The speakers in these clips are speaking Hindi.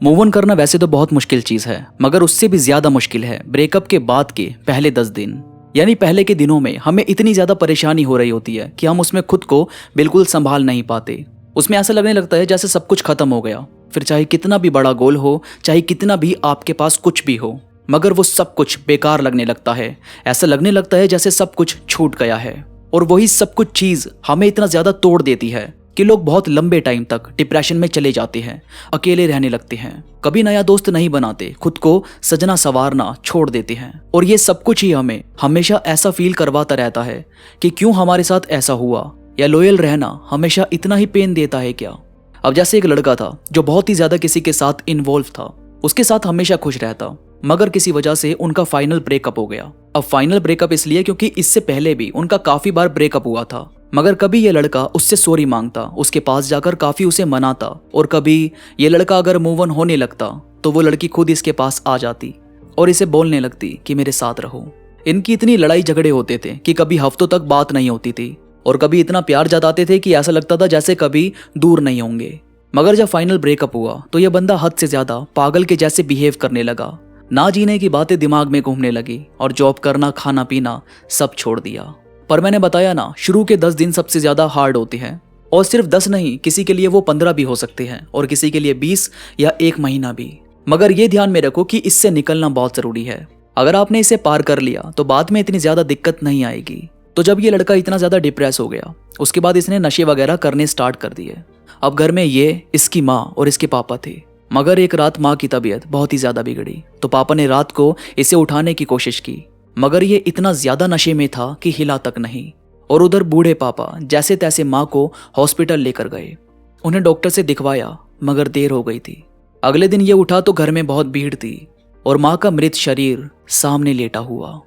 मूव ऑन करना वैसे तो बहुत मुश्किल चीज है, मगर उससे भी ज्यादा मुश्किल है ब्रेकअप के बाद के पहले 10 दिन। यानी पहले के दिनों में हमें इतनी ज्यादा परेशानी हो रही होती है कि हम उसमें खुद को बिल्कुल संभाल नहीं पाते। उसमें ऐसा लगने लगता है जैसे सब कुछ खत्म हो गया। फिर चाहे कितना भी बड़ा गोल हो, चाहे कितना भी आपके पास कुछ भी हो, मगर वो सब कुछ बेकार लगने लगता है। ऐसा लगने लगता है जैसे सब कुछ छूट गया है। और वही सब कुछ चीज हमें इतना ज्यादा तोड़ देती है कि लोग बहुत लंबे टाइम तक डिप्रेशन में चले जाते हैं, अकेले रहने लगते हैं, कभी नया दोस्त नहीं बनाते, खुद को सजना संवारना छोड़ देते हैं। और ये सब कुछ ही हमें हमेशा ऐसा फील करवाता रहता है कि क्यों हमारे साथ ऐसा हुआ, या लॉयल रहना हमेशा इतना ही पेन देता है क्या। अब जैसे एक लड़का था जो बहुत ही ज्यादा किसी के साथ इन्वॉल्व था, उसके साथ हमेशा खुश रहता, मगर किसी वजह से उनका फाइनल ब्रेकअप हो गया। अब फाइनल ब्रेकअप इसलिए क्योंकि इससे पहले भी उनका काफी बार ब्रेकअप हुआ था, मगर कभी ये लड़का उससे सॉरी मांगता, उसके पास जाकर काफी उसे मनाता, और कभी ये लड़का अगर मूव ऑन होने लगता तो वो लड़की खुद इसके पास आ जाती और इसे बोलने लगती कि मेरे साथ रहो। इनकी इतनी लड़ाई झगड़े होते थे कि कभी हफ्तों तक बात नहीं होती थी, और कभी इतना प्यार जताते थे कि ऐसा लगता था जैसे कभी दूर नहीं होंगे। मगर जब फाइनल ब्रेकअप हुआ तो यह बंदा हद से ज्यादा पागल के जैसे बिहेव करने लगा। ना जीने की बातें दिमाग में घूमने लगी और जॉब करना, खाना पीना सब छोड़ दिया। पर मैंने बताया ना, शुरू के 10 दिन सबसे ज्यादा हार्ड होते हैं, और सिर्फ 10 नहीं, किसी के लिए वो 15 भी हो सकते हैं, और किसी के लिए 20 या 1 महीना भी। मगर ये ध्यान में रखो कि इससे निकलना बहुत जरूरी है। अगर आपने इसे पार कर लिया तो बाद में इतनी ज्यादा दिक्कत नहीं आएगी। तो जब ये लड़का इतना ज्यादा डिप्रेस हो गया, उसके बाद इसने नशे वगैरह करने स्टार्ट कर दिए। अब घर में ये, इसकी माँ और इसके पापा थे। मगर एक रात माँ की तबीयत बहुत ही ज्यादा बिगड़ी, तो पापा ने रात को इसे उठाने की कोशिश की, मगर ये इतना ज्यादा नशे में था कि हिला तक नहीं। और उधर बूढ़े पापा जैसे तैसे माँ को हॉस्पिटल लेकर गए, उन्हें डॉक्टर से दिखवाया, मगर देर हो गई थी। अगले दिन ये उठा तो घर में बहुत भीड़ थी, और माँ का मृत शरीर सामने लेटा हुआ।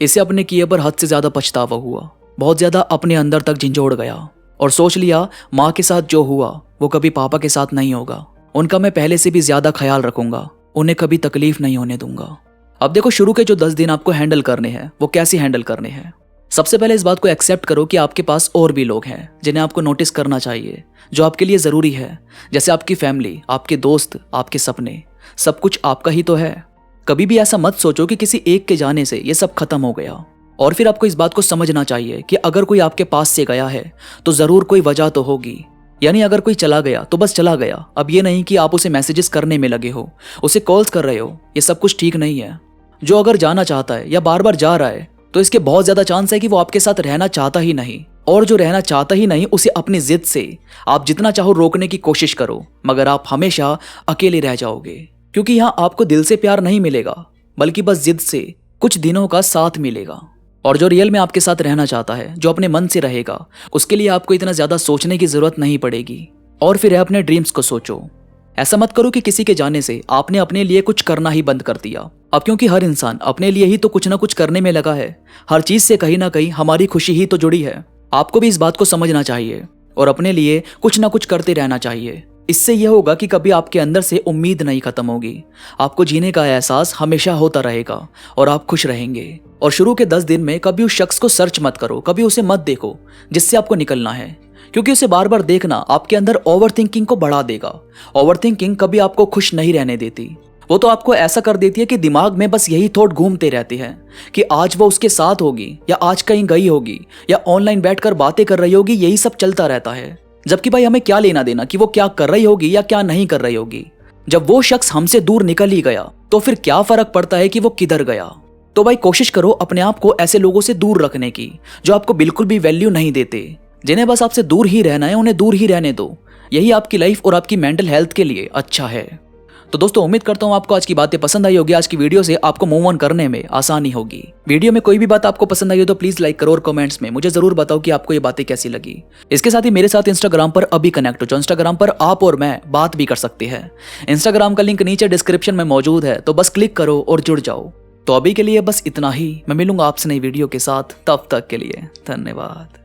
इसे अपने किए पर हद से ज्यादा पछतावा हुआ, बहुत ज्यादा अपने अंदर तक झंझोड़ गया, और सोच लिया माँ के साथ जो हुआ वो कभी पापा के साथ नहीं होगा। उनका मैं पहले से भी ज्यादा ख्याल रखूंगा, उन्हें कभी तकलीफ नहीं होने दूंगा। अब देखो, शुरू के जो 10 दिन आपको हैंडल करने हैं वो कैसे हैंडल करने हैं। सबसे पहले इस बात को एक्सेप्ट करो कि आपके पास और भी लोग हैं जिन्हें आपको नोटिस करना चाहिए, जो आपके लिए जरूरी है, जैसे आपकी फैमिली, आपके दोस्त, आपके सपने, सब कुछ आपका ही तो है। कभी भी ऐसा मत सोचो कि किसी एक के जाने से ये सब खत्म हो गया। और फिर आपको इस बात को समझना चाहिए कि अगर कोई आपके पास से गया है तो जरूर कोई वजह तो होगी। यानी अगर कोई चला गया तो बस चला गया। अब ये नहीं कि आप उसे मैसेजेस करने में लगे हो, उसे कॉल्स कर रहे हो, ये सब कुछ ठीक नहीं है। जो अगर जाना चाहता है या बार बार जा रहा है तो इसके बहुत ज्यादा चांस है कि वो आपके साथ रहना चाहता ही नहीं। और जो रहना चाहता ही नहीं, उसे अपनी जिद से आप जितना चाहो रोकने की कोशिश करो, मगर आप हमेशा अकेले रह जाओगे। क्योंकि यहाँ आपको दिल से प्यार नहीं मिलेगा, बल्कि बस जिद से कुछ दिनों का साथ मिलेगा। और जो रियल में आपके साथ रहना चाहता है, जो अपने मन से रहेगा, उसके लिए आपको इतना ज्यादा सोचने की जरूरत नहीं पड़ेगी। और फिर अपने ड्रीम्स को सोचो। ऐसा मत करो कि किसी के जाने से आपने अपने लिए कुछ करना ही बंद कर दिया। अब क्योंकि हर इंसान अपने लिए ही तो कुछ ना कुछ करने में लगा है, हर चीज से कहीं ना कहीं हमारी खुशी ही तो जुड़ी है। आपको भी इस बात को समझना चाहिए और अपने लिए कुछ ना कुछ करते रहना चाहिए। इससे यह होगा कि कभी आपके अंदर से उम्मीद नहीं खत्म होगी, आपको जीने का एहसास हमेशा होता रहेगा और आप खुश रहेंगे। और शुरू के 10 दिन में कभी उस शख्स को सर्च मत करो, कभी उसे मत देखो जिससे आपको निकलना है, क्योंकि उसे बार बार देखना आपके अंदर ओवर थिंकिंग को बढ़ा देगा। ओवर थिंकिंग कभी आपको खुश नहीं रहने देती, वो तो आपको ऐसा कर देती है कि दिमाग में बस यही थॉट घूमते रहते हैं कि आज वो उसके साथ होगी, या आज कहीं गई होगी, या ऑनलाइन बैठकर बातें कर रही होगी। यही सब चलता रहता है, जबकि भाई हमें क्या लेना देना कि वो क्या कर रही होगी या क्या नहीं कर रही होगी। जब वो शख्स हमसे दूर निकल ही गया तो फिर क्या फर्क पड़ता है कि वो किधर गया। तो भाई कोशिश करो अपने आप को ऐसे लोगों से दूर रखने की जो आपको बिल्कुल भी वैल्यू नहीं देते, जिन्हें बस आपसे दूर ही रहना है, उन्हें दूर ही रहने दो। यही आपकी लाइफ और आपकी मेंटल हेल्थ के लिए अच्छा है। तो दोस्तों, उम्मीद करता हूँ आपको आज की बातें पसंद आई होगी। आज की वीडियो से आपको मूव ऑन करने में आसानी होगी। वीडियो में कोई भी बात आपको पसंद आई हो तो प्लीज लाइक करो और कमेंट्स में मुझे जरूर बताओ कि आपको ये बातें कैसी लगी। इसके साथ ही मेरे साथ इंस्टाग्राम पर अभी कनेक्ट हो, जो इंस्टाग्राम पर आप और मैं बात भी कर सकते हैं। इंस्टाग्राम का लिंक नीचे डिस्क्रिप्शन में मौजूद है, तो बस क्लिक करो और जुड़ जाओ। तो अभी के लिए बस इतना ही। मैं मिलूंगा आपसे नई वीडियो के साथ, तब तक के लिए धन्यवाद।